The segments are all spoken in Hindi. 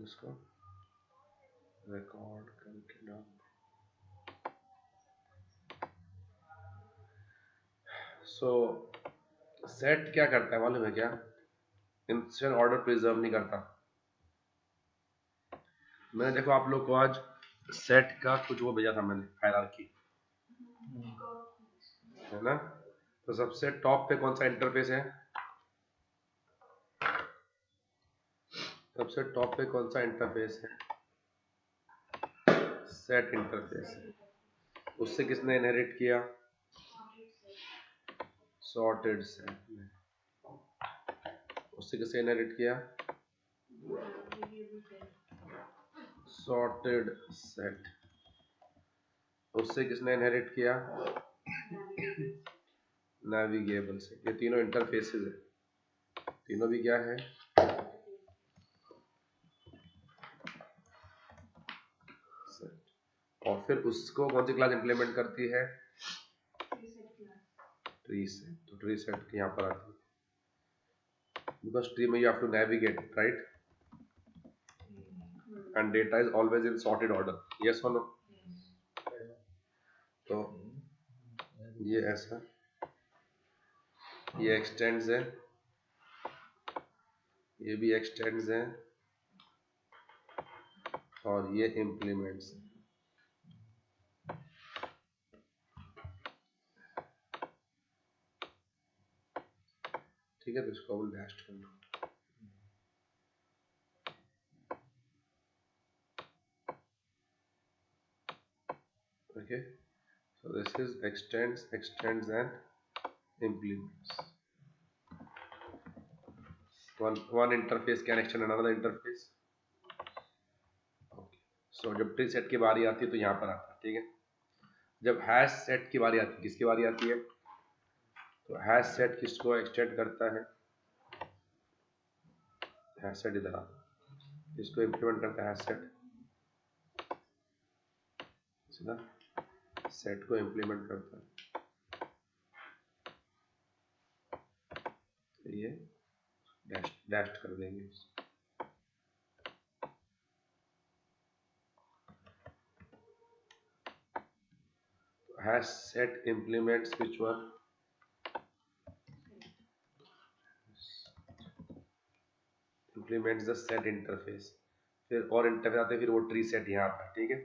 इसको रिकॉर्ड करके डाल। सो सेट क्या करता है मालूम है क्या? इंस्टेंट ऑर्डर प्रिजर्व नहीं करता। मैंने देखो आप लोग को आज सेट का कुछ वो भेजा था मैंने, हायरार्की, है ना? तो सबसे टॉप पे कौन सा इंटरफेस है? सबसे टॉप पे कौन सा इंटरफेस है? सेट इंटरफेस है। उससे किसने इनहेरिट किया? सॉर्टेड सेट ने। उससे किसने इनहेरिट किया? Sorted set. उससे किसने इनहेरिट किया? नेविगेबल से। ये तीनों इंटरफेसेस है। तीनों भी क्या है? और फिर उसको कौन सी क्लास इंप्लीमेंट करती है? Tree set. तो ट्री सेट यहाँ पर आती है बिकॉज ट्री में you have to navigate, right? And data is always in sorted order, yes और नो? तो ये ऐसा, ये एक्सटेंड्स है, ये भी एक्सटेंड्स है, और ये इम्प्लीमेंट्स है। ठीक है, तो इसको हम डैश कर लो। Okay, so this is extends and implements. One interface can extend another interface. Okay. So जब ट्री सेट की बारी आती है तो यहाँ पर आता है, ठीक है? जब हैश सेट की बारी आती है, किसकी बारी आती है? तो हैश सेट किसको एक्सटेंड करता है? हैश सेट इधर आता है, किसको इम्प्लीमेंट करता है? हैश सेट सीधा सेट को इम्प्लीमेंट करता है। तो ये डैश कर देंगे। Hash set implements which one? Implements the set interface. फिर और इंटरफेस आते हैं, फिर वो ट्री सेट यहाँ आता है, ठीक है?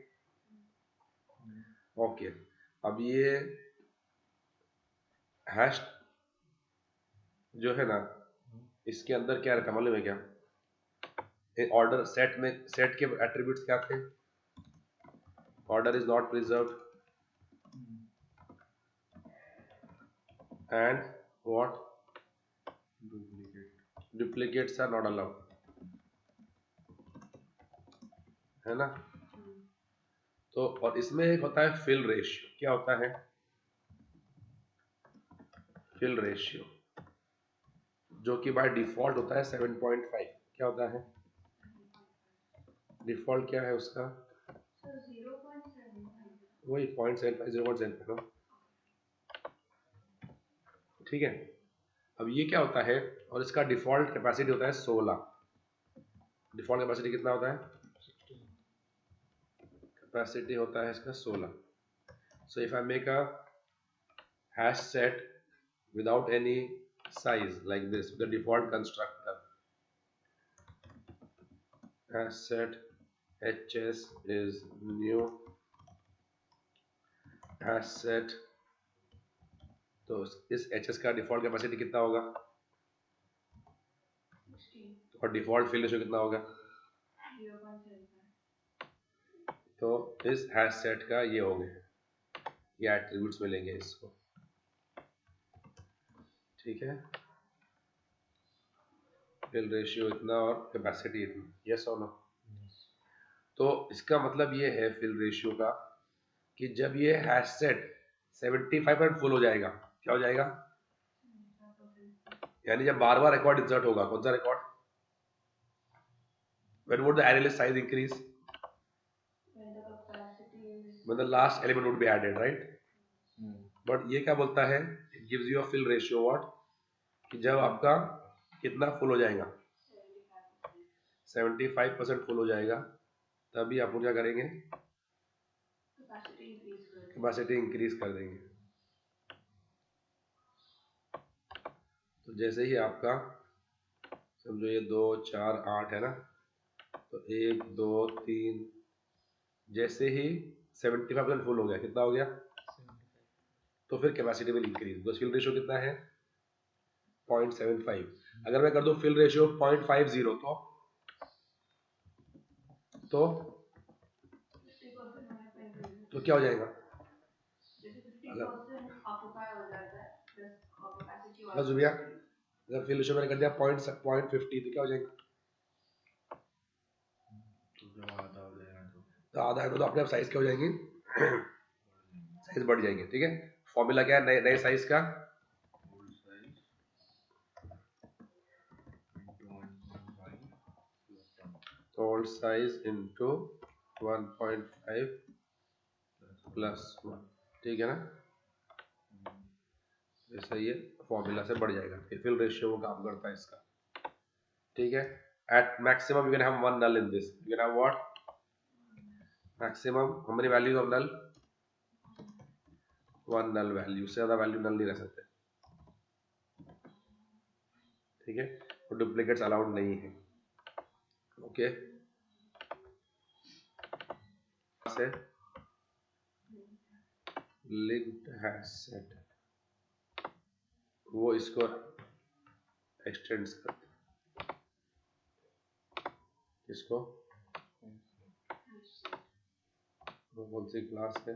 ओके, अब ये हैश जो है ना, इसके अंदर क्या रहता है मालूम है क्या? ऑर्डर सेट में, सेट के एट्रीब्यूट्स क्या थे? Order is not preserved and what? Duplicates are not allowed, है ना? तो और इसमें एक होता है फिल रेशियो। क्या होता है फिल रेशियो? जो कि बाय डिफॉल्ट होता है 7.5। क्या होता है डिफॉल्ट? क्या है उसका? वही 0.75, 0.75, ठीक है? अब ये क्या होता है, और इसका डिफॉल्ट कैपेसिटी होता है 16। डिफॉल्ट कैपेसिटी कितना होता है? कैपेसिटी होता है इसका 16। So if I make a hash set without any size like this, the default constructor hash set hs is new hash set, तो इस hs का डिफॉल्ट कैपेसिटी कितना होगा? और डिफॉल्ट फिल रेशियो कितना होगा? तो इस हैश सेट का ये हो गया, ये एट्रीब्यूट्स मिलेंगे इसको, ठीक है? फिल रेशियो इतना और कैपेसिटी इतना, यस और नो? तो इसका मतलब ये है फिल रेशियो का कि जब ये हैश सेट 75% फुल हो जाएगा, क्या हो जाएगा? यानी जब बार बार रिकॉर्ड इंसर्ट होगा, कौन सा record? when would the array list size increase? when the last element would be added, right? But ये क्या बोलता है? It gives you a fill ratio what? कि जब आपका कितना फुल हो जाएगा? 75% फुल हो जाएगा तभी आप क्या करेंगे, कैपेसिटी इंक्रीज कर देंगे। तो जैसे ही आपका समझो ये 2 4 8 है ना, तो 1 2 3, जैसे ही 75% फुल हो गया, कितना हो गया, तो फिर कैपेसिटी विल इंक्रीज। तो फिल रेशियो कितना है 0.75। अगर मैं कर दूं फिल रेशियो 0.50 तो क्या हो जाएगा, बस भैया अगर फिल रेशियो मैंने कर दिया 0.50 तो क्या हो जाएगा, तो आधा है तो अपने आप साइज क्या हो जाएंगे साइज बढ़ जाएंगे। ठीक है, फॉर्मूला क्या है नए नए साइज का, ओल्ड साइज इनटू 1.5 प्लस 1। ठीक है ना, जैसा ये फॉर्मूला से बढ़ जाएगा, ये फिल रेशियो वो काम करता है इसका। ठीक है, at maximum you can have one null in this, you can have what, maximum how many values of null, one null value, से ज्यादा वैल्यू नल नहीं रह सकते। ठीक है, तो डुप्लीकेट्स अलाउड नहीं है। ओके, से लिंक्ड हैश सेट वो इसको एक्सटेंड्स करते हैं, इसको वो कौन सी क्लास है,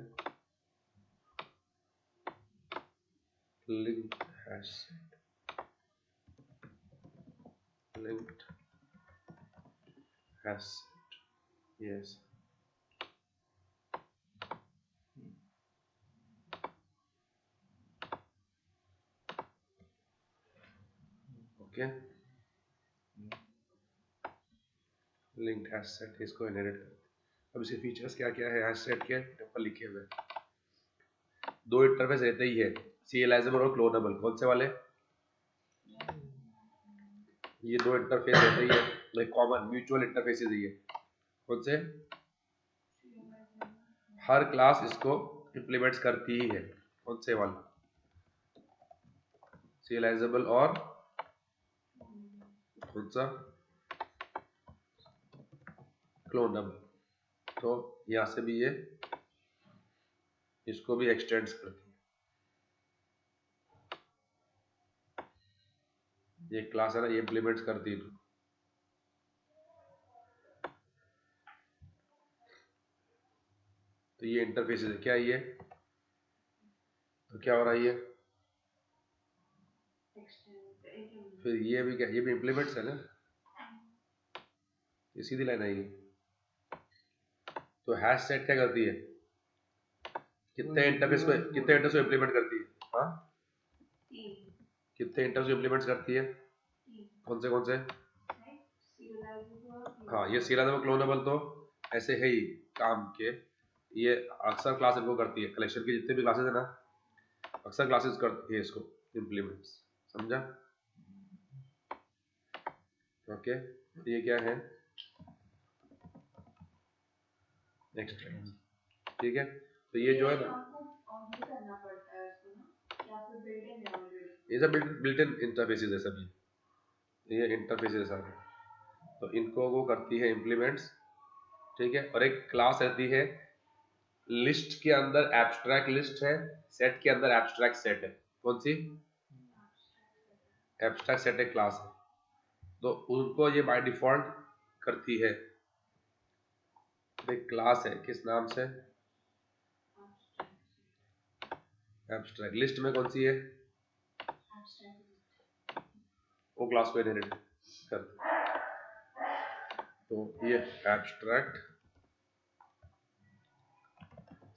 linked hash set, linked hash set, yes. Okay, linked hash set इसको इनहेरिट करते हैं। अब इसके फीचर्स क्या क्या है हैश सेट के ऊपर लिखे हुए, दो इंटरफेस रहते ही है, सीरियलाइजेबल और क्लोनेबल। कौन से वाले, ये दो इंटरफेस रहते ही है, लाइक कॉमन म्यूचुअल इंटरफेसेस ही है। कौन से, हर क्लास इसको इंप्लीमेंट्स करती ही है। कौन से वाला, सीरियलाइजेबल और कौन सा, क्लोनेबल। तो यहां से भी ये इसको भी एक्सटेंड्स करती है। ये क्लास है ना, ये इंप्लीमेंट्स करती है। तो ये इंटरफेस है, क्या ये, तो क्या हो रहा है ये, फिर ये भी क्या, ये भी इंप्लीमेंट्स है ना, ये सीधी लाइन आएगी। तो हैश सेट क्या करती है, कितने इंटरफेस को इंप्लीमेंट करती है, हाँ कितने इंटरफेस को इंप्लीमेंट करती है, कौन से, हाँ ये सीरियलाइजेबल क्लोनेबल तो ऐसे है ही काम के, ये अक्सर क्लास इनको करती है, कलेक्शन की जितने भी क्लासेस है ना, अक्सर क्लासेस करती है इसको इंप्लीमेंट्स, समझा। ओके, ये क्या है नेक्स्ट, ठीक है। तो ये जो है ना, ये सब बिल्ट इन इंटरफेसेस है सभी, ये इंटरफेसेस सारे, तो इनको वो करती है इम्प्लीमेंट्स। ठीक है, और एक क्लास रहती है, लिस्ट के अंदर एब्स्ट्रैक्ट लिस्ट है, सेट के अंदर एब्स्ट्रैक्ट सेट है। कौन सी, एब्स्ट्रैक्ट सेट एक क्लास है, तो उनको ये बाय डिफॉल्ट करती है। एक क्लास है किस नाम से, एब्स्ट्रैक्ट। लिस्ट में कौन सी है, वो क्लास को इनहेरिट करती है। तो ये एब्स्ट्रैक्ट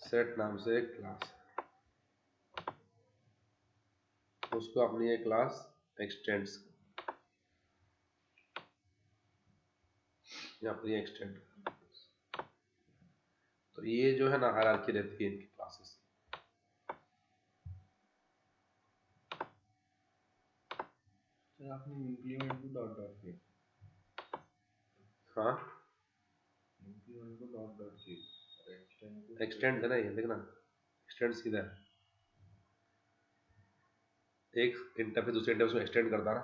सेट नाम से एक क्लास है, उसको अपनी ये क्लास एक्सटेंड्स, या अपनी एक्सटेंड। तो ये जो है ना हायरार्की रहती है इनकी क्लासेस। आपने इंप्लीमेंट भी डॉट डॉट किया, हाँ एक्सटेंड है ना, ये देखना एक्सटेंड सीधा है, एक इंटरफेस दूसरे इंटरफेस को एक्सटेंड करता ना,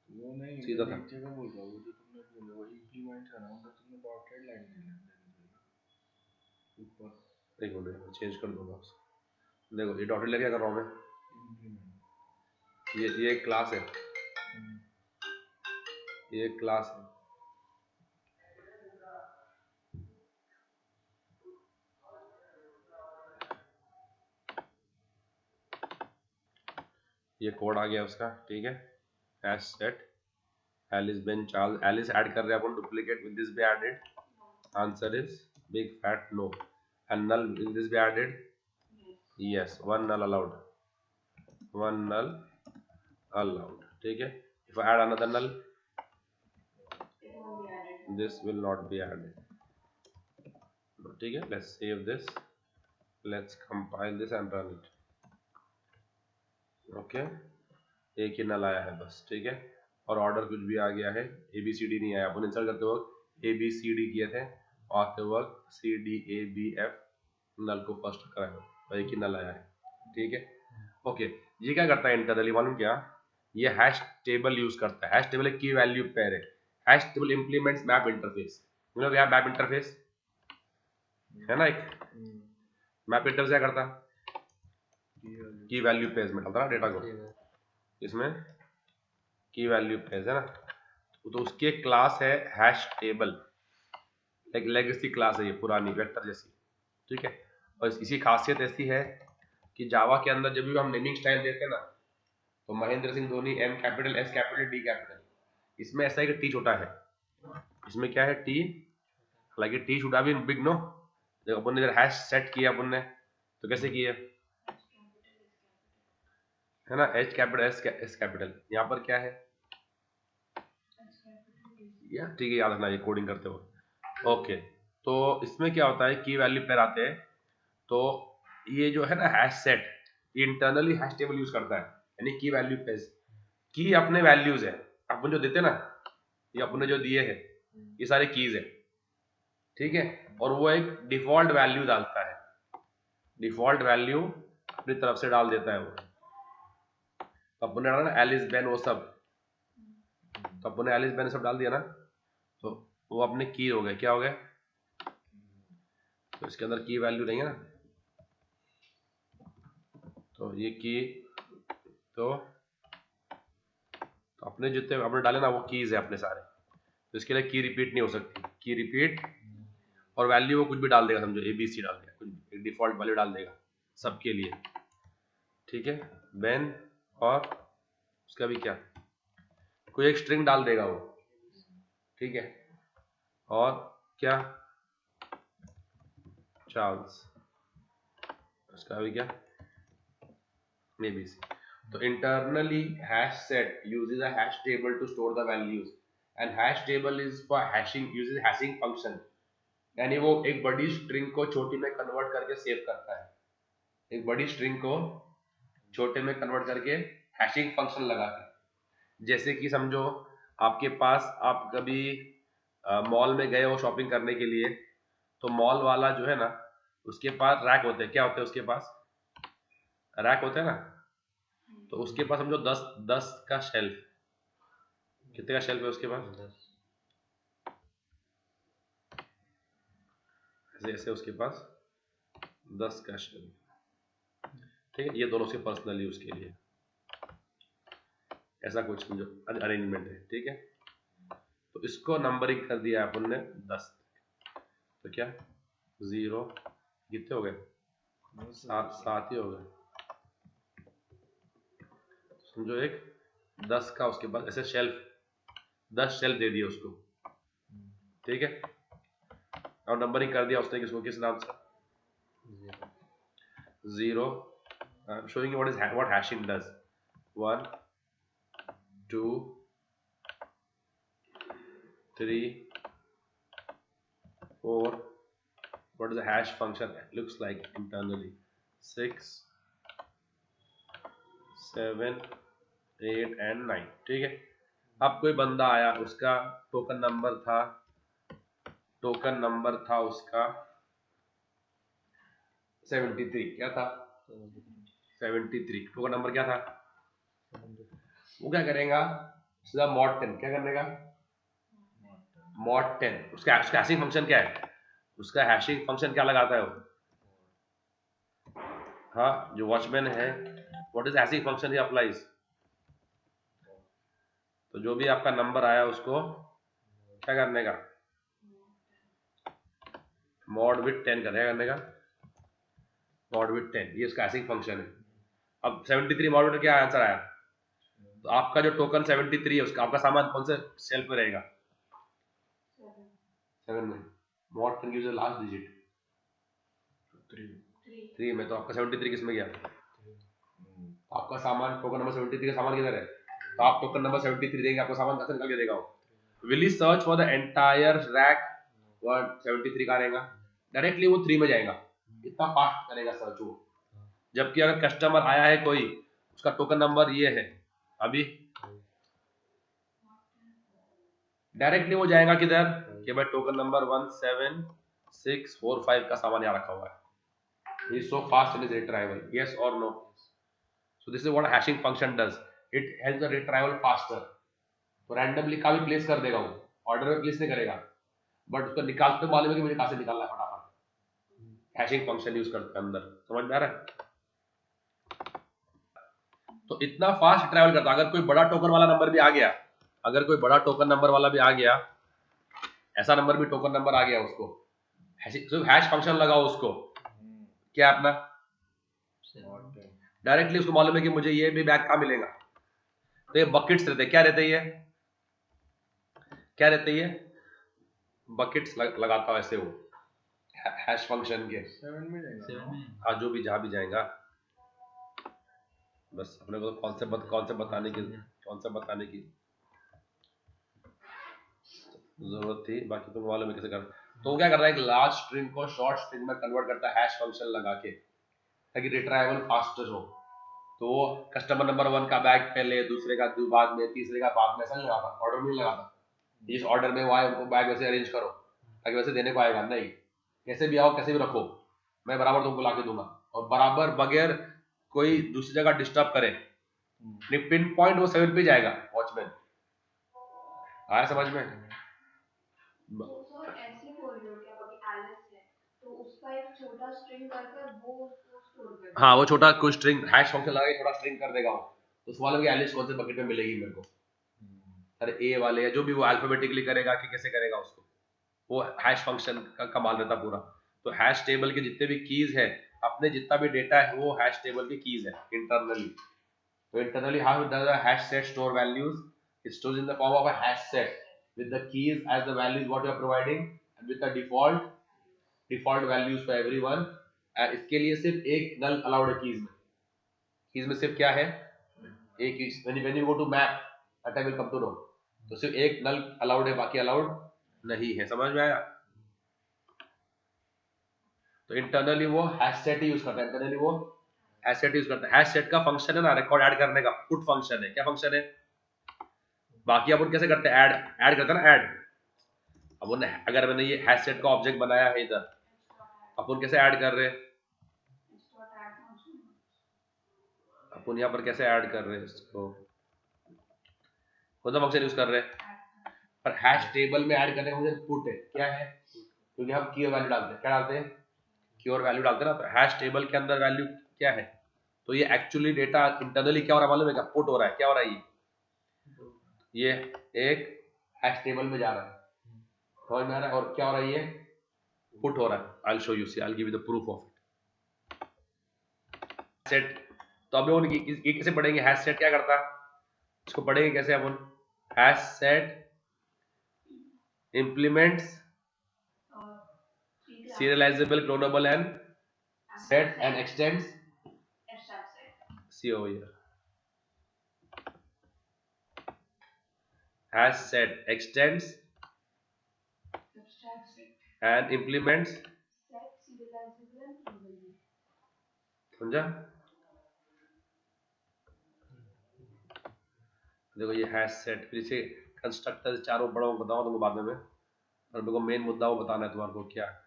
वो नहीं सीधा था। नीचे का बोल रहा हूँ, वो जो तुमने बोला वही इंप्लीमेंट है ना, उधर तुमने डॉटेड लाइन ऊपर। एक मिनट चेंज कर दूंगा उसको। देखो ये डॉटेड लेके क्या कर रहा हूँ मैं, ये एक क्लास है, ये एक क्लास है, ये कोड आ गया उसका, ठीक है। Hash set Alice Ben Charles, Alice add कर रहे हैं अपन, duplicate will this be added, answer is big fat no, and null will this be added, yes one null allowed, one null allowed, ठीक है। If I add another null this will not be added, ठीक है। let's save this, let's compile this and run it, okay. एक ही नल आया है बस, ठीक है। और ऑर्डर कुछ भी आ गया है, ए बी सी डी नहीं आया, अपन इंसर्ट करते वक्त ए बी सी डी किए थे, आते वक्त C D A B F null को फर्स्ट कराया, और एक ही नल आया है, ठीक है। ओके, ये क्या करता है इंटरनली मालूम क्या, ये हैश टेबल यूज करता है। हैश टेबल एक की वैल्यू पेयर है, hash table implements map interface, मतलब यहाँ मैप इंटरफेस है ना, एक मैप इंटरफेस क्या करता की वैल्यू पेयर्स में डालता ना डेटा को, इसमें की वैल्यू पेयर्स है ना, तो उसके क्लास है हैश टेबल, एक लेगेसी क्लास है ये पुरानी वेक्टर जैसी, ठीक है। और इसी खासियत ऐसी है कि जावा के अंदर जब भी हम नेमिंग स्टाइल देते हैं ना, तो Mahendra Singh Dhoni M capital S capital D capital, इसमें ऐसा है कि टी छोटा है, इसमें क्या है टी, हालांकि T should have been big no, जब अपन ने जब हैश सेट किया अपन ने तो कैसे किया है ना, एच कैपिटल एस कैपिटल, यहाँ पर क्या है या ठीक है, याद रखना ये कोडिंग करते हो, ओके। तो इसमें क्या होता है की वैल्यू पेयर आते हैं, तो ये जो है ना हैश सेट, ये इंटरनली हैश टेबल यूज करता है, यानी की वैल्यू पेयर, की अपने वैल्यूज है, अपन जो देते ना, ये अपने जो दिए हैं ये सारे कीज है, ठीक है। और वो एक डिफॉल्ट वैल्यू डालता है, डिफॉल्ट वैल्यू अपनी तरफ से डाल देता है वो, तो अपन ने डाला ना एलिस बेन वो सब, तो अपन ने एलिस बेन सब डाल दिया ना, तो वो अपने की हो गए, क्या हो गए, तो इसके अंदर की वैल्यू नहीं है ना, तो ये की, तो अपने जितने आपने डाले ना वो कीज है अपने सारे, तो इसके लिए की रिपीट नहीं हो सकती, की रिपीट और वैल्यू वो कुछ भी डाल देगा, समझो ए बी सी डाल देगा, कुछ एक डिफॉल्ट वैल्यू डाल देगा सबके लिए, ठीक है। बेन और उसका भी क्या, कोई एक स्ट्रिंग डाल देगा वो, ठीक है। और क्या चार्ल्स, उसका भी क्या ABC, तो internally hash set uses a hash table to store the values, and hash table is for hashing, uses hashing function, यानी वो एक बड़ी स्ट्रिंग को छोटी में कन्वर्ट करके सेव करता है, एक बड़ी स्ट्रिंग को छोटे में कन्वर्ट करके हैशिंग फंक्शन लगा के, जैसे कि समझो आपके पास, आप कभी मॉल में गए हो शॉपिंग करने के लिए, तो मॉल वाला जो है ना उसके पास रैक होते हैं, क्या होते हैं उसके पास रैक होते हैं ना, तो उसके पास समझो 10 का शेल्फ, कितने का शेल्फ है उसके पास, ऐसे ऐसे उसके पास 10 का शेल्फ, ठीक है। ये दोनों उसके पर्सनल यूज के लिए, ऐसा कुछ समझो अरेंजमेंट है, ठीक है। तो इसको नंबरिंग कर दिया अपन ने 10, तो क्या 0 कितने हो गए, सात ही हो गए, समझो एक 10 का उसके पास ऐसे शेल्फ, 10 शेल्फ दे दिए उसको, ठीक है। और नंबरिंग कर दिया उसने किसको, किस नाम से, 0, showing you what hashing does, 1 2 3 4, what is the hash function looks like internally, 6 7 8 and 9, ठीक है। अब कोई बंदा आया, उसका टोकन नंबर था टोकन नंबर था उसका 73, क्या था 73, टोकन नंबर क्या था, वो क्या करेगा सीधा मॉड 10, क्या करने का मॉड 10, उसका हैशिंग फंक्शन क्या है, उसका हैशिंग फंक्शन क्या लगाता है वो, हाँ जो वॉचमैन है what is hashing function he applies, तो जो भी आपका नंबर आया उसको क्या करने का मॉड विथ 10 करने का मॉड विथ 10, ये उसका हैशिंग फंक्शन है। अब 73 मॉड विथ क्या आंसर आया, तो आपका जो टोकन 73 है उसका आपका सामान कौन से शेल्फ में रहेगा 7 में, mod 10 gives the last digit 3 में, तो आपका 73 किस में गया, तो आपका सामान टोकन नंबर 73 का सामान किधर है, तो आप टोकन नंबर 73 देंगे आपको सामान कहाँ से निकल के देगा वो, will he search for the entire rack, word 73 का रहेगा, डायरेक्टली वो 3 में जाएगा, इतना फास्ट करेगा सर्च वो। जबकि अगर कस्टमर आया है कोई उसका टोकन नंबर ये है, अभी डायरेक्टली वो जाएगा किधर कि भाई टोकन नंबर 17645 का सामान यहाँ रखा हुआ है, he is so fast in his retrieval, yes or no, so this is what a hashing function does, it helps the retrieval faster, तो रैंडमली का भी प्लेस कर देगा वो, ऑर्डर में प्लेस नहीं करेगा, बट उसको निकालते तो मालूम है कि मुझे कहाँ से निकालना है फटाफट, हैशिंग फंक्शन यूज करते हैं अंदर, समझ में आ रहा है, तो इतना फास्ट ट्रैवल करता, अगर कोई बड़ा टोकन वाला नंबर भी आ गया, अगर कोई बड़ा टोकन नंबर वाला भी आ गया, ऐसा नंबर भी टोकन नंबर आ गया उसको, हैश फंक्शन लगाओ उसको, क्या अपना डायरेक्टली उसको मालूम है कि मुझे ये भी बैग कहाँ मिलेगा, तो ये बकेट्स रहते, क्या रहते ये क्या रहते ये बकेट्स लगाता है ऐसे वो हैश फंक्शन के 7 में जाएगा, हाँ जो भी जहाँ भी जाएगा, बस अपने को कौन से बताने की जरूरत थी, बाकी तो मालूम है कैसे कर, तो वो क्या करता है एक लार्ज स्ट्रिंग को शॉर्ट स्ट्रिंग में कन्वर्ट करता है हैश फंक्शन लगा के ताकि रिट्राइवल फास्टर हो, तो वो कस्टमर नंबर 1 का बैग पहले, दूसरे का बाद में, तीसरे का बाद में, ऐसा नहीं लगाता, ऑर्डर नहीं लगाता, जिस ऑर्डर में वो आए उनको बैग वैसे अरेंज करो ताकि वैसे देने को आएगा नहीं, कैसे भी आओ कैसे भी रखो मैं बराबर तुमको ला के दूंगा, और बराबर बगैर कोई दूसरी जगह डिस्टर्ब करे, पिन पॉइंट वो 7 पे जाएगा वॉचमैन, आया समझ में, तो सर ऐसे बोल रहे हो क्या, अभी एलिस है तो उसका एक छोटा स्ट्रिंग कर वो उसको स्टोर कर देगा, हाँ वो छोटा कोई स्ट्रिंग हैश फंक्शन लगा के छोटा स्ट्रिंग कर देगा वो, तो उस वाले की एलिस कौन से बकेट में मिलेगी मेरे को, अरे ए वाले या जो भी वो अल्फाबेटिकली करेगा कि कैसे करेगा उसको, वो हैश फंक्शन का कमाल रहता पूरा, तो हैश टेबल के जितने भी कीज है, अपने जितना भी डेटा है वो हैश टेबल के कीज है इंटरनली, तो internally how it does a hash set store values, it stores in the form of a hash set with the keys as the values what you are providing and with the default values for everyone, इसके लिए सिर्फ एक नल अलाउड है कीज में सिर्फ क्या है एक, when you go to map that I will come to know, तो सिर्फ एक नल अलाउड है बाकी अलाउड नहीं है, समझ में आया, तो इंटरनली वो हैश सेट ही यूज करता है, इंटरनली वो हैश सेट यूज करता है, हैश सेट का फंक्शन है ना रिकॉर्ड ऐड करने का, पुट फंक्शन है, क्या फंक्शन है, बाकी अपन कैसे करते हैं ऐड करते हैं ना ऐड, अपन अगर मैंने ये हैश सेट का ऑब्जेक्ट बनाया है इधर, अपन कैसे ऐड कर रहे हैं, अपन यहाँ पर कैसे ऐड कर रहे हैं इसको, कौन सा फंक्शन यूज कर रहे हैं, पर हैश टेबल में ऐड करने का मुझे पुट है, क्या है, क्योंकि हम की वैल्यू डालते हैं, क्या डालते हैं की और वैल्यू डालते हैं ना, तो हैश टेबल के अंदर वैल्यू क्या है, तो ये एक्चुअली डेटा इंटरनली क्या हो रहा है मालूम है क्या, पुट हो रहा है, क्या हो रहा है ये एक हैश टेबल में जा रहा है, समझ में आ रहा है, और क्या हो रहा है ये पुट हो रहा है, I will show you, see I will give you the proof of it set, तो अभी उनकी ये कैसे पढ़ेंगे, हैश सेट क्या करता है, इसको पढ़ेंगे कैसे अपन, hash set implements serializable clonable and set and extends, see over here, hash set extends and implements, समझा, देखो ये हैश सेट, फिर इसे कंस्ट्रक्टर चारों बड़ों को बताऊं तुमको बाद में, और मेरे को मेन मुद्दा वो बताना है तुम्हारे को क्या है।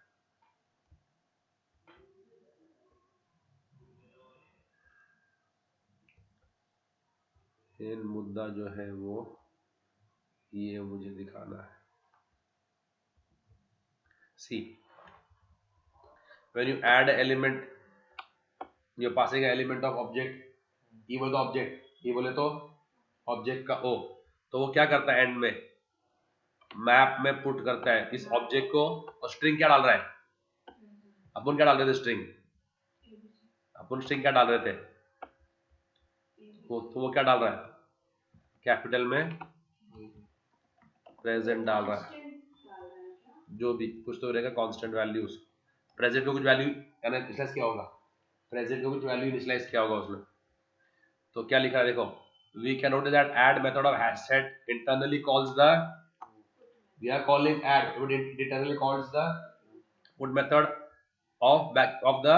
मेन मुद्दा जो है वो ये मुझे दिखाना है। सी when you add an element you're passing an element of object ई बोले तो ऑब्जेक्ट, ई बोले तो ऑब्जेक्ट का ओ, तो वो क्या करता है एंड में मैप में पुट करता है इस ऑब्जेक्ट को, और स्ट्रिंग क्या डाल रहा है, अपन क्या डाल रहे थे स्ट्रिंग, अपन स्ट्रिंग क्या डाल रहे थे, तो वो क्या डाल रहा है कैपिटल में प्रेजेंट डाल रहा है, जो भी कुछ तो रहेगा कांस्टेंट वैल्यूज, प्रेजेंट को कुछ वैल्यू इनिशियलाइज किया होगा, प्रेजेंट को कुछ वैल्यू इनिशियलाइज किया होगा उसने, तो क्या लिखा है देखो, we can note that add method of hash set internally calls the, we are calling add, it internally calls the put method of back of the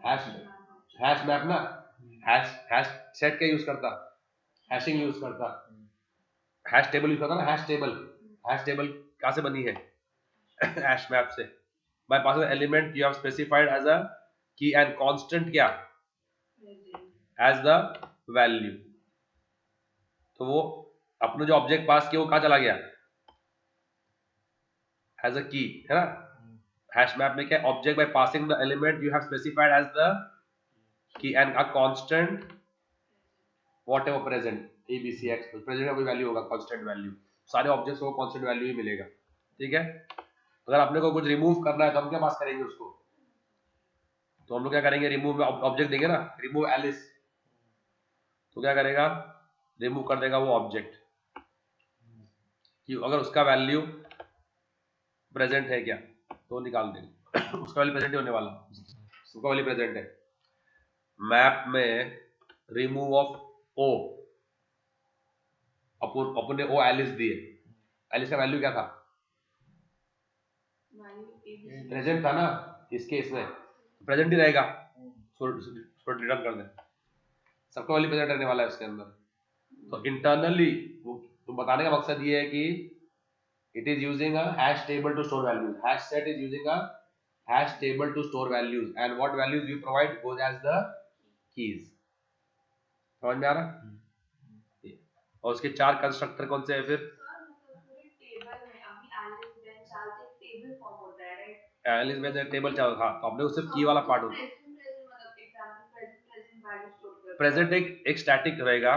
hash map ना, हैश सेट का यूज करता, हैशिंग यूज करता, हैश टेबल यूज करता ना, हैश टेबल कहां से बनी है हैश मैप से, by passing element you have specified as a key and constant क्या एज द वैल्यू, तो वो अपना जो ऑब्जेक्ट पास किया वो कहां चला गया एज अ की, है ना, हैश मैप में क्या object by passing the element you have specified as the key and a constant whatever present abc x, present का कोई वैल्यू होगा कांस्टेंट वैल्यू, सारे ऑब्जेक्ट्स को कांस्टेंट वैल्यू ही मिलेगा, ठीक है। अगर आपने को कुछ रिमूव करना है तो हम क्या पास करेंगे उसको, तो हम लोग क्या करेंगे, रिमूव में ऑब्जेक्ट देंगे ना, रिमूव एलिस, तो क्या करेगा, रिमूव कर देगा वो ऑब्जेक्ट कि अगर उसका वैल्यू प्रेजेंट है क्या तो निकाल देगा उसका वैल्यू प्रेजेंट ही होने वाला, उसका वैल्यू प्रेजेंट है। मैप में रिमूव ऑफ ओ, अपन ने ओ एलिस दिए, एलिस का वैल्यू क्या था, प्रेजेंट था ना, इस केस में प्रेजेंट ही रहेगा, रिटर्न कर दे, सबका वैल्यू प्रेजेंट रहने वाला है इसके अंदर, तो इंटरनली तो बताने का मकसद ये है कि it is using a hash table to store values, hash set is using a hash table to store values and what values you provide goes as the keys, समझ में आ रहा, और उसके चार कंस्ट्रक्टर कौन से हैं फिर, एलिस में टेबल चार था, तो आपने सिर्फ की वाला पार्ट होता है, प्रेजेंट एक स्टैटिक रहेगा,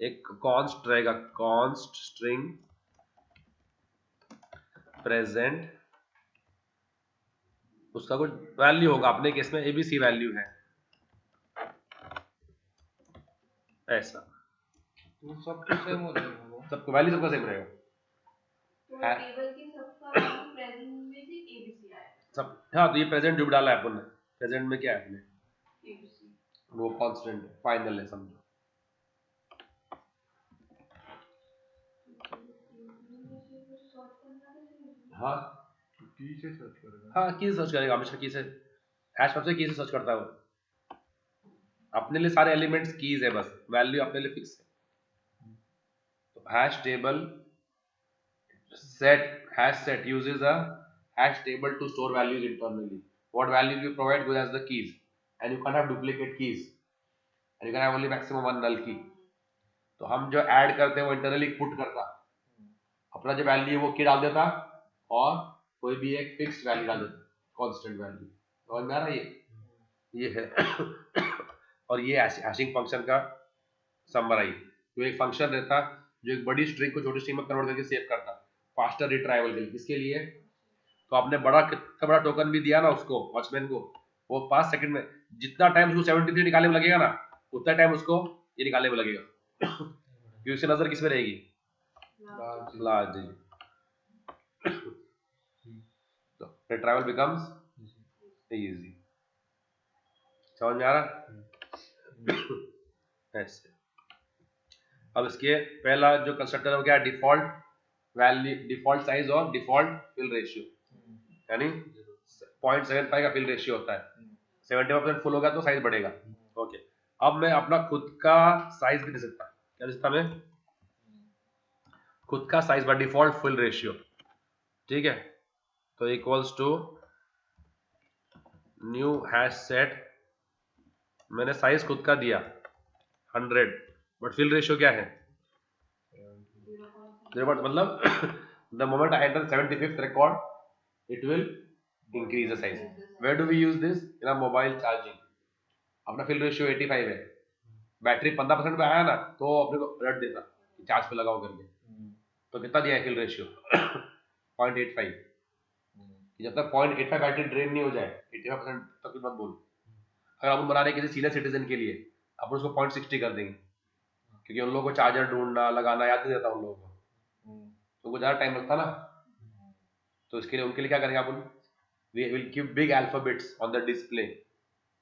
एक कॉन्स्ट रहेगा, कॉन्स्ट स्ट्रिंग प्रेजेंट, उसका कुछ वैल्यू होगा, अपने केस में एबीसी वैल्यू है ऐसा, तो सबको सेम हो जाएगा वो, सबको वैल्यू सबका सेम रहेगा, तो टेबल के सबका वैल्यू प्रेजेंट में से एबीसी आएगा सब, हाँ, तो ये प्रेजेंट जो भी डाला है अपन ने, प्रेजेंट में क्या है अपने एबीसी, वो कांस्टेंट फाइनल है समझो, हाँ की से सर्च करेगा, हाँ की से सर्च करेगा हमेशा, की से हैश मैप से की से सर्च करता है वो, अपने लिए सारे एलिमेंट्स कीज है, बस वैल्यू अपने लिए फिक्स है, तो hash table set uses a hash table to store values internally, what values you provide goes as the keys and you can't have duplicate keys and you can have only maximum one null key, तो हम जो ऐड करते हैं वो इंटरनली पुट करता, अपना जो वैल्यू है वो की डाल देता और कोई भी एक फिक्स्ड वैल्यू डाल देता, कांस्टेंट वैल्यू, समझ में आ रहा है, ये है और ये हैशिंग फंक्शन का समराइज, जो एक फंक्शन रहता जो एक बड़ी स्ट्रिंग को छोटी स्ट्रिंग में कन्वर्ट करके सेव करता फास्टर रिट्राइवल के लिए, किसके लिए, तो आपने बड़ा कितना बड़ा टोकन भी दिया ना उसको वॉचमैन को, वो 5 सेकंड में जितना टाइम उसको 73 निकालने में लगेगा ना उतना टाइम उसको ये निकालने में लगेगा क्योंकि उसकी नजर किस में रहेगी, लार्ज, तो रिट्राइवल बिकम्स इजी, समझ में आ रहा ऐसे। अब इसके पहला जो कंस्ट्रक्टर है वो क्या है, डिफॉल्ट वैल्यू, डिफॉल्ट साइज और डिफॉल्ट फिल रेशियो, यानी 0.75 का फिल रेशियो होता है, 75% फुल होगा तो साइज बढ़ेगा, ओके। अब मैं अपना खुद का साइज भी दे सकता, क्या दे सकता मैं, खुद का size by default fill ratio, ठीक है। तो equals to new hash set, मैंने साइज खुद का दिया 100 बट फिल रेशियो क्या है 0. मतलब the moment I enter 75th record it will increase the size. Where do we use this? in a mobile charging. अपना फिल रेशियो 85 है, बैटरी 15% पे आया ना तो अपने को अलर्ट देता चार्ज पे लगाओ करके। तो कितना दिया है फिल रेशियो 0.85। जब तक 0.85 बैटरी ड्रेन नहीं हो जाए 85% तक की मत बोल। अगर अपन बना रहे किसी सीनियर सिटीजन के लिए अपन उसको 0.60 कर देंगे, क्योंकि उन लोगों को चार्जर ढूंढना लगाना याद नहीं रहता उन लोगों को, तो वो ज़्यादा टाइम लगता ना। तो इसके लिए उनके लिए क्या करेंगे अपन, we will keep big alphabets on the display,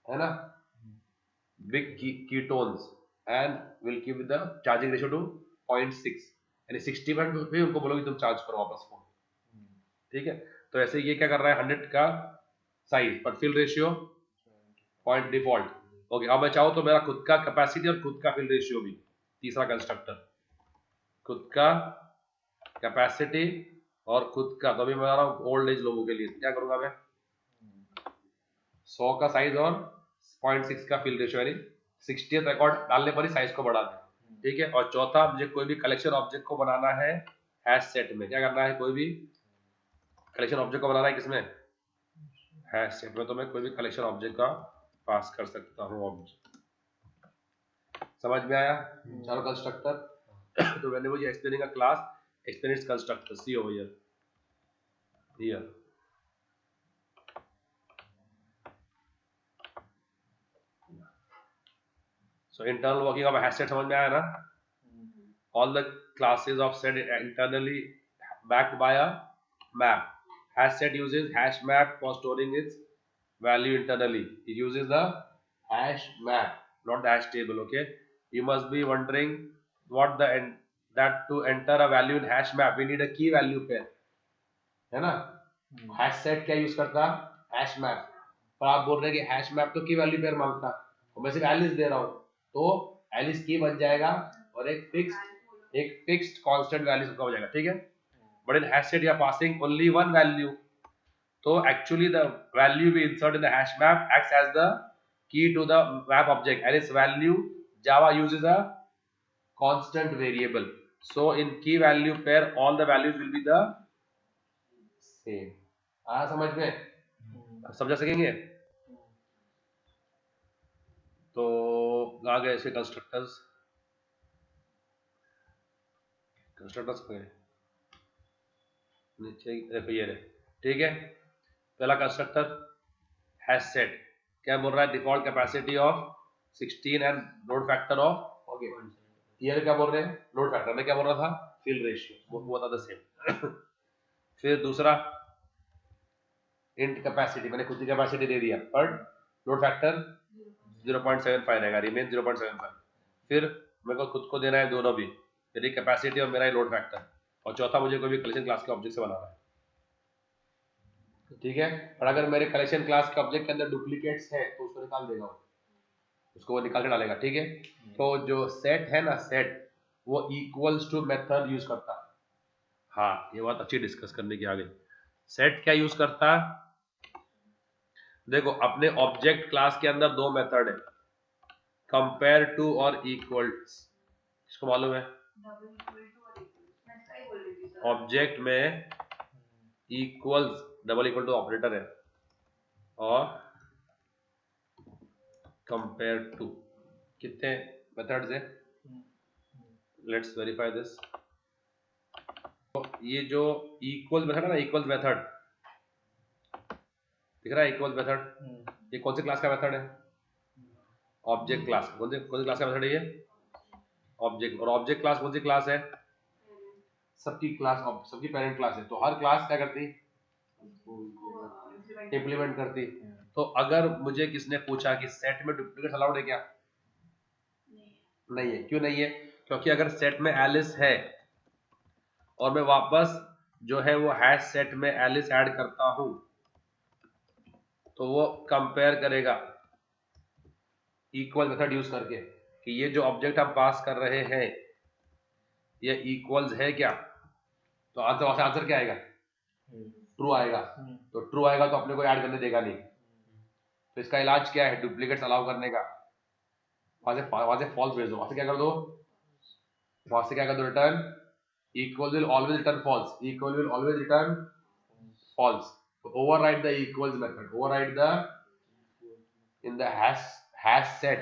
है ना, big ketones, and will keep the charging ratio to 0.6, यानी 60 मिनट भी उनको बोलोगे तुम चार्ज करो वापस फोन, ठीक है। तो ऐसे ये क्या कर रहा है 100 का साइज पर fill ratio point default. Okay, अब मैं चाहूँ तो मेरा खुद का कैपेसिटी और खुद का फिल रेशियो भी, तीसरा कंस्ट्रक्टर, खुद का कैपेसिटी और खुद का, तो अभी मैं बता रहा हूँ ओल्ड एज लोगों के लिए क्या करूंगा मैं 100 का साइज और 0.6 का फिल रेशियो, यानी 60th रिकॉर्ड डालने पर ही साइज को बढ़ा दें, ठीक है। और चौथा, मुझे कोई भी कलेक्शन ऑब्जेक्ट को बनाना है हैश सेट में, क्या करना है, कोई भी कलेक्शन ऑब्जेक्ट को बनाना है किसमें हैश सेट में, तो मैं कोई भी कलेक्शन ऑब्जेक्ट का पास कर सकता हूँ ऑब्जेक्ट। समझ में आया चारों कंस्ट्रक्टर। तो whenever you explaining a class, explain its constructor, see over here. So internal working of a hash set समझ में आया ना। All the classes of set internally backed by a map. Hash set uses hash map for storing its value internally. It uses the hash map, not the hash table. Okay, you must be wondering what that to enter a value in hash map we need a key value pair, है ना। हैश सेट क्या यूज करता हैश मैप, पर आप बोल रहे हैं कि हैश मैप तो की वैल्यू पेयर मांगता और मैं सिर्फ एलिस दे रहा हूँ, तो एलिस की बन जाएगा और एक फिक्स्ड कांस्टेंट वैल्यू का हो जाएगा, ठीक है। But in hash set you are passing only one value, तो actually the value we insert in the hash map acts as the key to the map object, and its value Java uses a constant variable, so in key value pair all the values will be the same. आया समझ में, समझा सकेंगे। तो आ गए ऐसे कंस्ट्रक्टर्स गए नीचे देखो ये रहे, ठीक है। पहला कंस्ट्रक्टर हैश सेट क्या बोल रहा है, default capacity of 16 and load factor of, okay ये क्या बोल रहे हैं लोड फैक्टर में क्या बोल रहा था फिल रेशियो, वो था द सेम। फिर दूसरा इंट कैपेसिटी, मैंने खुद की कैपेसिटी दे दिया पर लोड फैक्टर 0.75 रहेगा, रिमेन 0.75। फिर मेरे को खुद को देना है दोनों भी, मेरी कैपेसिटी और मेरा ही लोड फैक्टर, और चौथा मुझे कोई भी कलेक्शन क्लास के ऑब्जेक्ट से बनाना है, ठीक है। और अगर मेरे कलेक्शन क्लास के ऑब्जेक्ट के अंदर डुप्लीकेट्स है तो उसको निकाल देगा, उसको वो निकाल के डालेगा, ठीक है। तो जो सेट है ना, सेट वो इक्वल्स टू मेथड यूज करता है। हाँ ये बात अच्छी डिस्कस करने की आ गई। सेट क्या यूज करता है, देखो अपने ऑब्जेक्ट क्लास के अंदर दो मेथड है, कंपेयर टू और इक्वल्स, इसको मालूम है ऑब्जेक्ट में equals double equal to operator है और कंपेयर टू कितने मेथड्स है, लेट्स वेरीफाई दिस। तो ये जो इक्वल मेथड है ना, इक्वल मेथड दिख रहा है, इक्वल मेथड ये कौन सी क्लास का मेथड है, ऑब्जेक्ट क्लास। कौन सी क्लास का मेथड है ये ऑब्जेक्ट, और ऑब्जेक्ट क्लास कौन सी क्लास है, सबकी क्लास, सबकी पेरेंट क्लास है, तो हर क्लास क्या करती इंप्लीमेंट करती। तो अगर मुझे किसने पूछा कि सेट में डुप्लीकेट अलाउड है क्या, नहीं है। क्यों नहीं है, क्योंकि अगर सेट में एलिस है और मैं वापस जो है वो हैश सेट में एलिस ऐड करता हूं तो वो कंपेयर करेगा इक्वल मेथड यूज करके कि ये जो ऑब्जेक्ट हम पास कर रहे हैं ये इक्वल्स है क्या, तो आंसर क्या आएगा? ट्रू आएगा। तो ट्रू आएगा तो अपने को ऐड करने देगा नहीं। तो इसका इलाज क्या है? डुप्लीकेट्स अलाउ करने का। वहां से फॉल्स भेज दो, वहां से क्या कर दो, return equals will always return false, equal will always return false. So override the equals method, override the in the hash set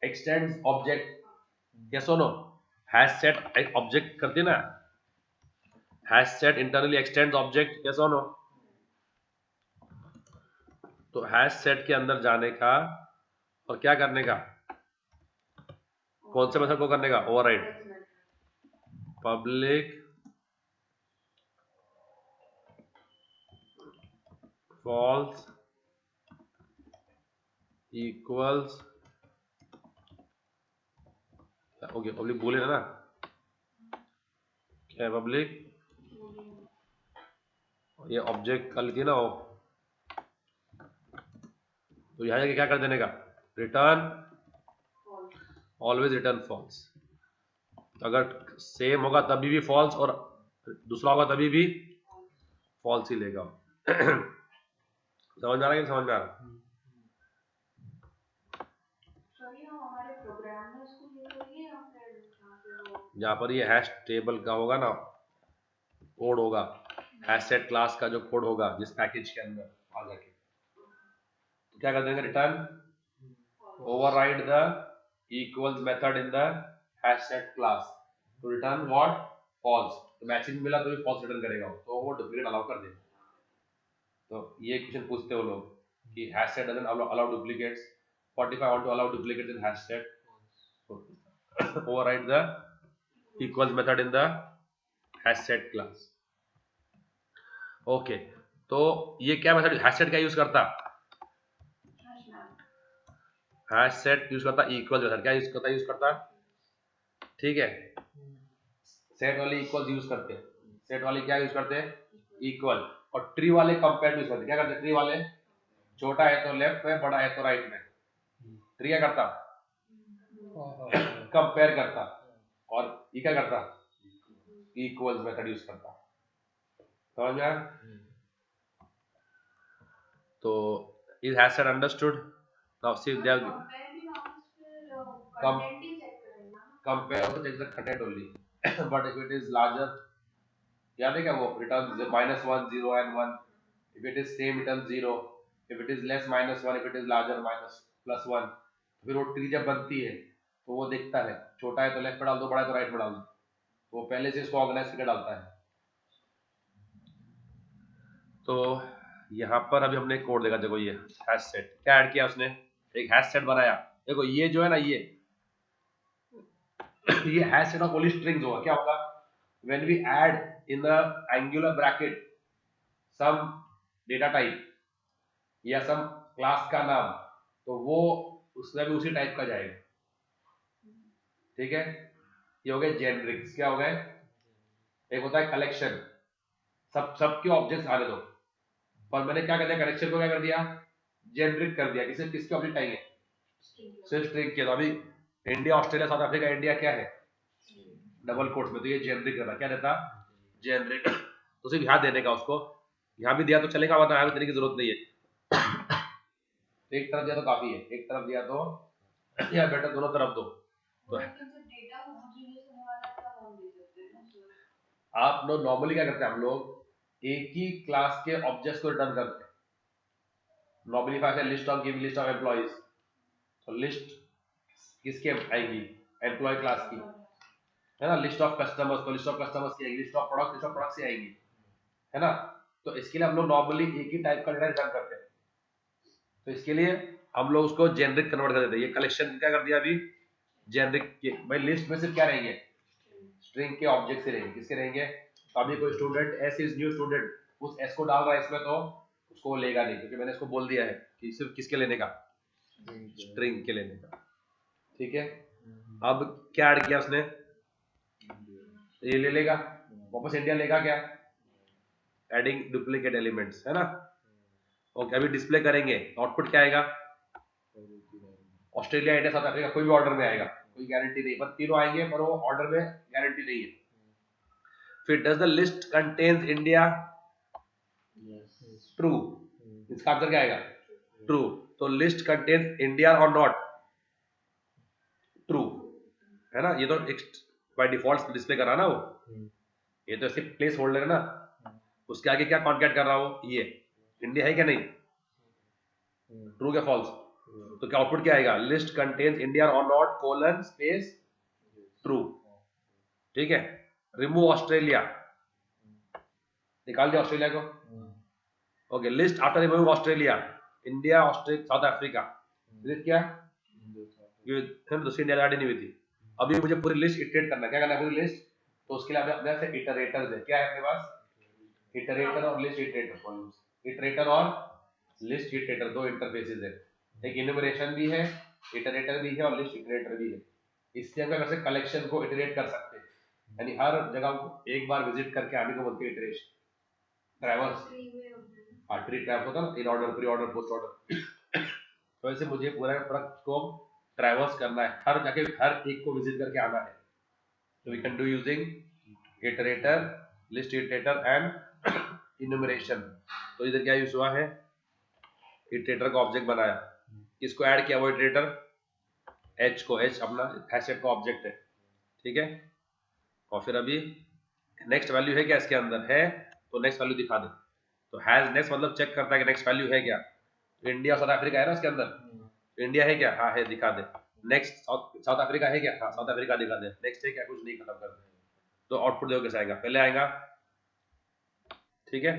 extends object, yes or no? Hash set object करते ना, hash set internally extends object, yes or no? तो हैश सेट के अंदर जाने का और क्या करने का, कौन से मेथड को करने का? Override public false equals, okay public बोले ना, क्या है पब्लिक? ये ऑब्जेक्ट कर लेती है ना वो, तो यहाँ जाके क्या कर देने का? Return always return false. अगर सेम होगा तभी भी फॉल्स और दूसरा होगा तभी भी फॉल्स ही लेगा। समझ में आ रहा है कि समझ में आ रहा? जहाँ पर ये हैश टेबल का होगा ना कोड होगा, हैश सेट क्लास का जो कोड होगा जिस पैकेज के अंदर आ जाके, तो क्या कर देंगे? Return override the equals method in the hash set class to return what? False. तो मैचिंग मिला तो भी फॉल्स रिटर्न करेगा, तो वो डुप्लीकेट अलाउ कर देगा। तो ये क्वेश्चन पूछते हो लोग कि hash set doesn't allow duplicates, what if I want to allow duplicates in hash set? override the equals method in the hash set class. Okay तो ये क्या मेथड हैश सेट क्या यूज करता? हैश सेट यूज करता इक्वल मेथड, क्या यूज करता? ठीक है, सेट वाले इक्वल्स यूज करते, सेट वाले क्या यूज करते? इक्वल। और ट्री वाले कंपेयर यूज करते, क्या करते? ट्री वाले छोटा है तो लेफ्ट में, बड़ा है तो राइट में, ट्री क्या करता? कंपेयर करता। और ये क्या करता? इक्वल्स मेथड यूज करता। समझ में आया? तो is hash set understood? Now see they are compare also checks the content only but if it is larger, याद है क्या वो returns -1 0 and 1, if it is same returns 0, if it is less -1, if it is larger +1। फिर वो ट्री जब बनती है तो वो देखता है छोटा है तो लेफ्ट में डाल दो, बड़ा है तो राइट में डाल दो, तो वो पहले से इसको ऑर्गेनाइज करके डालता है। तो यहाँ पर अभी हमने कोड देखा, देखो ये हैश सेट क्या ऐड किया उसने, एक हैश सेट बनाया। देखो ये जो है ना ये hash set of only strings होगा। क्या होगा? When we add in the angular bracket some data type या सम क्लास का नाम, तो वो उसमें भी उसी टाइप का जाएगा। ठीक है, ये हो गए जेनरिक्स। क्या हो गए? एक होता है कलेक्शन, सबके ऑब्जेक्ट्स आने दो, पर मैंने क्या कर दिया? कलेक्शन को क्या कर दिया? जेनरिक कर दिया। किसके ऑब्जेक्ट आएंगे? सिर्फ स्ट्रिंग के। तो अभी India, Australia, south Africa, India क्या है? डबल कोट्स में, तो ये जेनरिक रहता। क्या रहता? जेनरिक। तो सिर्फ यहाँ देने का उसको, यहाँ भी दिया तो चलेगा, वरना यहाँ भी देने की जरूरत नहीं है। एक तरफ दिया तो काफी है, एक तरफ दिया तो या बेटर दोनों तरफ दो। तो आप लोग नॉर्मली क्या करते हैं? हम लोग एक ही क्लास के ऑब्जेक्ट्स को रिटर्न करते हैं। Normally file list of give list of employees, तो लिस्ट किसके आएगी? एम्प्लॉय क्लास की, है ना। लिस्ट ऑफ कस्टमर्स, तो लिस्ट ऑफ कस्टमर्स की आएगी। लिस्ट ऑफ प्रोडक्ट्स से आएगी, है ना। तो इसके लिए हम लोग नॉर्मली एक ही टाइप का डेटा रिटर्न करते हैं, तो इसके लिए हम लोग उसको जेनरिक कन्वर्ट कर देते हैं। ये कलेक्शन क्या कर दिया अभी? जेनरिक के। भाई लिस्ट में सिर्फ क्या रहेंगे? स्ट्रिंग के ऑब्जेक्ट से रहेंगे। किसके रहेंगे? तो अभी कोई student S is new student, उस एस को डाल रहा है इसमें, तो उसको लेगा नहीं, क्योंकि मैंने इसको बोल दिया है कि सिर्फ किसके लेने का? स्ट्रिंग के लेने का। ठीक है, अब क्या ऐड किया उसने? ये ले लेगा वापस, इंडिया लेगा क्या? एडिंग डुप्लीकेट एलिमेंट्स, है ना। ओके, अभी डिस्प्ले करेंगे, आउटपुट क्या आएगा? ऑस्ट्रेलिया, इंडिया, साउथ अफ्रीका, कोई भी ऑर्डर में आएगा, कोई गारंटी नहीं, बस तीनों आएंगे, पर वो ऑर्डर में गारंटी नहीं है। फिर does the list contains India, Yes. True, इसका आंसर क्या आएगा, ट्रू। तो लिस्ट कंटेन्स इंडिया और नॉट, ट्रू, है ना। ये तो एक बाय डिफॉल्ट डिस्प्ले कर रहा ना वो, ये तो सिर्फ प्लेस होल्डर है ना, उसके आगे क्या कॉन्केट कर रहा हो, ये इंडिया है क्या नहीं, ट्रू क्या फॉल्स, तो क्या आउटपुट क्या आएगा, लिस्ट कंटेन्स इंडिया और नॉट कोलन स्पेस ट्रू, ठीक है। रिमूव ऑस्ट्रेलिया, निकाल दिया ऑस्ट्रेलिया को, okay. List after removing Australia, India, Australia, south Africa, list क्या, ये दूसरी इंडिया ऐड नहीं हुई थी। अभी मुझे पूरी लिस्ट इटरेट करना है, क्या करना है पूरी लिस्ट, तो उसके लिए अपने से इटरेटर्स है, क्या है अपने पास, इटरेटर और लिस्ट इटरेटर, इटरेटर और लिस्ट इटरेटर दो इंटरफेसेस है, एक इन्यूमरेशन भी है, इटरेटर भी है और लिस्ट इटरेटर भी है। इससे हम वैसे कलेक्शन को इटरेट कर सकते हैं, यानी हर जगह को एक बार विजिट करके आने को बोलते हैं इटरेशन, ट्रैवर्स, ट्री ट्रैवर्स होता है ना, in order, pre order, post order. तो ऐसे मुझे पूरा स्कोप ट्रैवर्स करना है, हर जाके हर एक को विजिट करके आना है। तो we can do using iterator, list iterator and enumeration. तो इधर क्या यूज हुआ है, इटरेटर का ऑब्जेक्ट बनाया, किसको ऐड किया वो इटरेटर, एच को, एच अपना हैशेट का ऑब्जेक्ट है, ठीक है। और फिर अभी नेक्स्ट वैल्यू है क्या इसके अंदर है, तो नेक्स्ट वैल्यू दिखा दे। तो हैज नेक्स्ट मतलब चेक करता है कि नेक्स्ट वैल्यू है क्या, इंडिया साउथ अफ्रीका है ना इसके अंदर, इंडिया है क्या, हाँ है, दिखा दे। नेक्स्ट साउथ अफ्रीका है क्या, हाँ साउथ अफ्रीका दिखा दे। नेक्स्ट है क्या, कुछ नहीं, खत्म कर दे। तो आउटपुट देखो कैसे आएगा, पहले आएगा, ठीक है,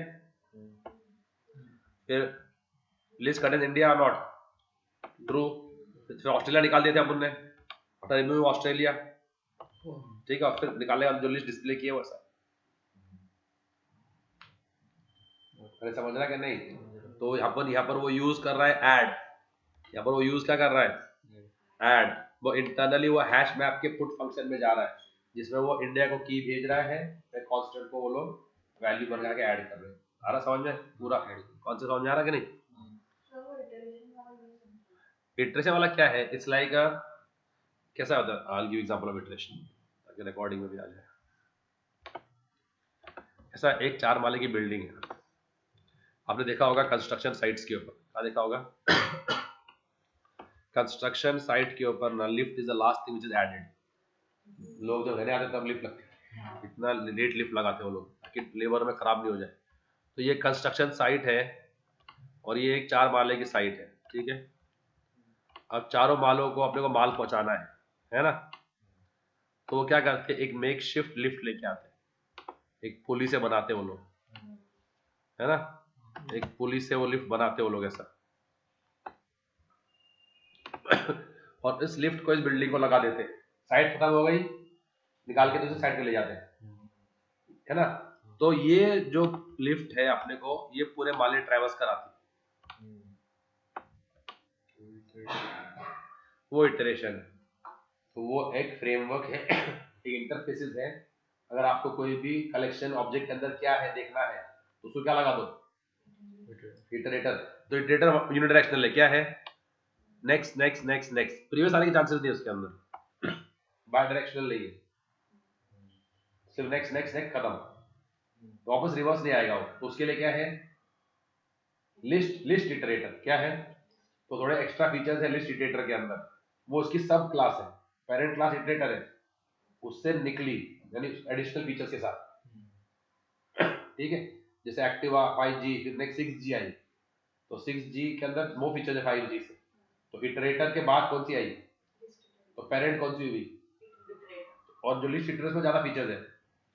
फिर list contains India not, true, फिर ऑस्ट्रेलिया निकाल दिया था अपन ने, आफ्टर रिमूविंग ऑस्ट्रेलिया, ठीक है, और फिर निकालने का जो लिस्ट डिस्प्ले की है वैसा, अरे समझ रहा है कि नहीं। तो यहाँ पर वो यूज कर रहा है ऐड, यहाँ पर वो यूज क्या कर रहा है, ऐड। वो इंटरनली वो हैश मैप के पुट फंक्शन में जा रहा है, जिसमें वो इंडिया को की भेज रहा है, फिर कांस्टेंट को वो लोग वैल्यू बना के ऐड कर रहे हैं। आ रहा समझ में पूरा, कौन से समझ में आ रहा कि नहीं। इटरेशन वाला क्या है, इट्स लाइक कैसा होता है, I will give example of iteration ताकि रिकॉर्डिंग में भी आ जाए। ऐसा एक 4 माले की बिल्डिंग है, आपने देखा होगा कंस्ट्रक्शन साइट्स के ऊपर, क्या देखा होगा, कंस्ट्रक्शन साइट के ऊपर ना lift is the last thing which is added. लोग जब रहने आते तब लिफ्ट लगती है, इतना लेट लिफ्ट लगाते हैं वो लोग ताकि लेबर में खराब नहीं हो जाए। तो ये कंस्ट्रक्शन साइट है और ये एक 4 माले की साइट है, ठीक है। अब चारों मालों को अपने को माल पहुंचाना है ना। तो वो क्या करते हैं, एक मेक शिफ्ट लिफ्ट लेके आते हैं, एक पुली से बनाते हैं वो लोग, है ना, एक पुली से वो लिफ्ट बनाते हैं वो लोग ऐसा। और इस लिफ्ट को इस बिल्डिंग को लगा देते, साइड खत्म हो गई, निकाल के दूसरी साइड पे ले जाते हैं, है ना। तो ये जो लिफ्ट है अपने को ये पूरे माले ट्रैवर्स कराती, वो इटरेशन है। तो वो एक फ्रेमवर्क है, एक इंटरफेसेस है। अगर आपको कोई भी कलेक्शन ऑब्जेक्ट के अंदर क्या है देखना है तो उसको क्या लगा दो, इटरेटर। तो इटरेटर यूनिडायरेक्शनल है, क्या है, next next next next, previous आने के चांसेस नहीं है उसके अंदर, बाय डायरेक्शनल नहीं है, सिर्फ नेक्स्ट नेक्स्ट नेक्स्ट खत्म, वापस रिवर्स नहीं आएगा वो। तो उसके लिए क्या है, लिस्ट इटरेटर क्या है, तो थोड़े एक्स्ट्रा फीचर्स है लिस्ट इटरेटर के अंदर। वो उसकी सब क्लास है, पेरेंट क्लास इटरेटर है, उससे निकली यानी एडिशनल फीचर्स के साथ, ठीक है। जैसे एक्टिवा 5G, फिर नेक्स्ट 6G आई, तो 6G के अंदर वो फीचर है 5G से, तो इटरेटर के बाद कौन सी आई, तो पेरेंट कौन सी हुई, और जो लिस्ट इटरेटर में ज्यादा फीचर्स है,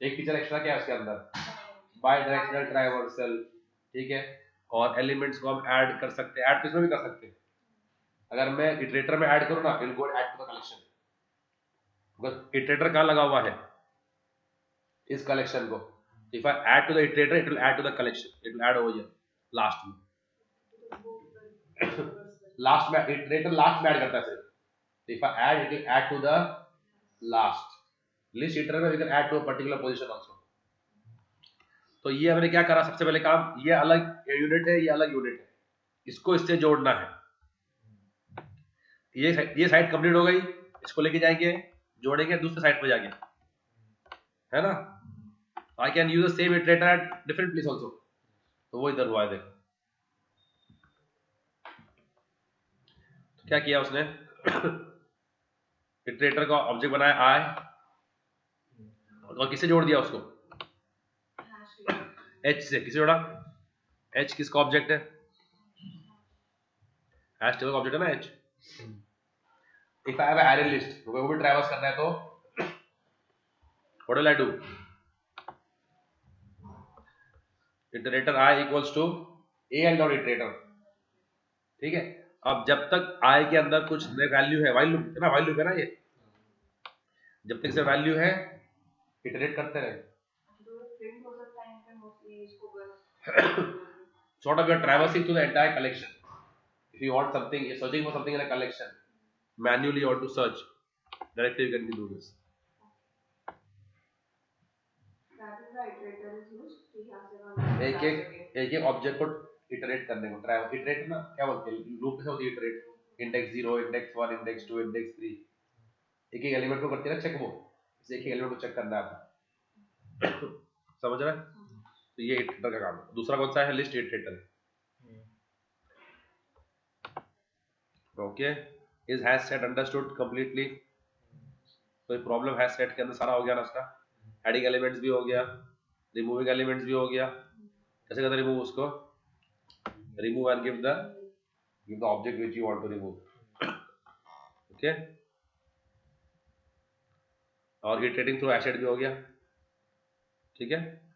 एक फीचर एक्स्ट्रा क्या है उसके अंदर, बाय डायरेक्शनल ट्राइवर्सल, ठीक है। और एलिमेंट्स को हम ऐड कर सकते हैं, ऐड किसमें भी कर सकते हैं। अगर मैं इटरेटर में ऐड करूँ ना, it will go add to the collection, because iterator कहाँ लगा हुआ है, इस कलेक्शन को। If I add to the iterator it will add to the collection, it will add over here last में। लास्ट में इटरेटर लास्ट में ऐड करता है सिर्फ, if I add it will add to the last. List iterator में we can add to a particular position also. तो ये हमने क्या करा, सबसे पहले काम, ये अलग यूनिट है, ये अलग यूनिट है, इसको इससे जोड़ना है। ये साइड कंप्लीट हो गई, इसको लेके जाएंगे जोड़ेंगे दूसरे साइड पे जाके, है ना। I can use the same iterator at different place also. तो वो इधर हुआ है, देखो तो क्या किया उसने इटरेटर का ऑब्जेक्ट बनाया आई, और किससे जोड़ दिया उसको, एच से। किसे जोड़ा, एच किसका ऑब्जेक्ट है, हैश टेबल का ऑब्जेक्ट है ना H. If I have a array list, तो वो भी ट्रैवर्स करना है तो what will I do, iterator I equals to A L dot iterator, ठीक है। अब जब तक आई के अंदर कुछ वैल्यू है, वाइल लूप है ना, वाइल लूप है ना ये, जब तक से वैल्यू है इटरेट करते रहे। Sort of you're traversing through the entire collection. If you want something, you're searching for something in a collection, manually you want to search, directly you can do this. एक एक ऑब्जेक्ट को इटरेट करने को, इटरेट ना क्या बोलते हैं, लूप से होती है iterate, index 0, index 1, index 2, index 3, एक एक एलिमेंट को करती है ना चेक, वो इसे एक एक एलिमेंट को चेक करना है आपको समझ रहे हैं। तो ये इटरेटर का काम है। दूसरा कौन सा है, list iterator. Okay, is hash set understood completely. कोई प्रॉब्लम हैश सेट के अंदर सारा हो गया ना उसका, एडिंग एलिमेंट्स भी हो गया, रिमूविंग एलिमेंट्स भी हो गया। कैसे करते रिमूव उसको, remove and give the object which you want to remove. Okay, और इटरेटिंग थ्रू एसेट भी हो गया, ठीक है।